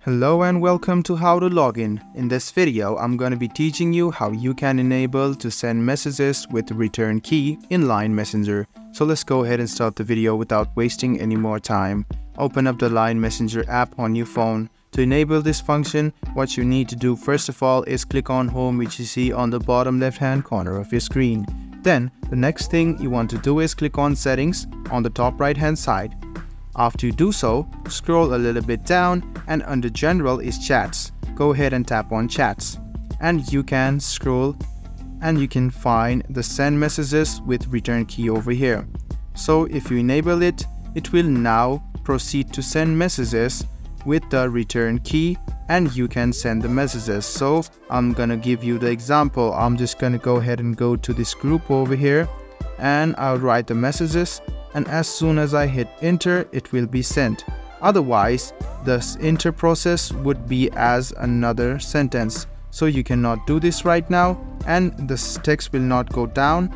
Hello and welcome to How to Login. In this video, I'm going to be teaching you how you can enable to send messages with return key in Line Messenger. So let's go ahead and start the video without wasting any more time. Open up the Line Messenger app on your phone. To enable this function, what you need to do first of all is click on Home, which you see on the bottom left hand corner of your screen. Then the next thing you want to do is click on Settings on the top right hand side. After you do so, scroll a little bit down and under General is Chats. Go ahead and tap on Chats and you can scroll and you can find the Send Messages with Return Key over here. So if you enable it, it will now proceed to send messages with the return key and you can send the messages. So I'm gonna give you the example. I'm just gonna go ahead and go to this group over here and I'll write the messages, and as soon as I hit enter, it will be sent. Otherwise, the enter process would be as another sentence. So you cannot do this right now and this text will not go down.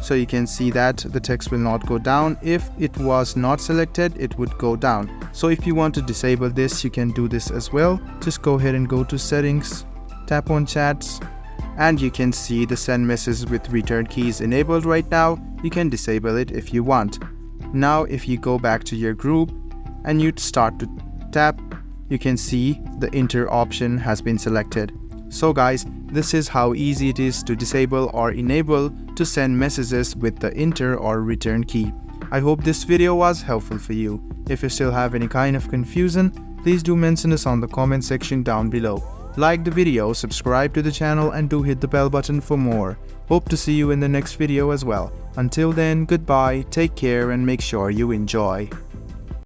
So you can see that the text will not go down. If it was not selected, it would go down. So if you want to disable this, you can do this as well. Just go ahead and go to Settings, tap on Chats, and you can see the Send Messages with Return Key is enabled right now. You can disable it if you want. Now if you go back to your group and you start to tap, you can see the Enter option has been selected. So guys, this is how easy it is to disable or enable to send messages with the Enter or Return Key. I hope this video was helpful for you. If you still have any kind of confusion, please do mention us on the comment section down below. Like the video, subscribe to the channel and do hit the bell button for more. Hope to see you in the next video as well. Until then, goodbye, take care and make sure you enjoy.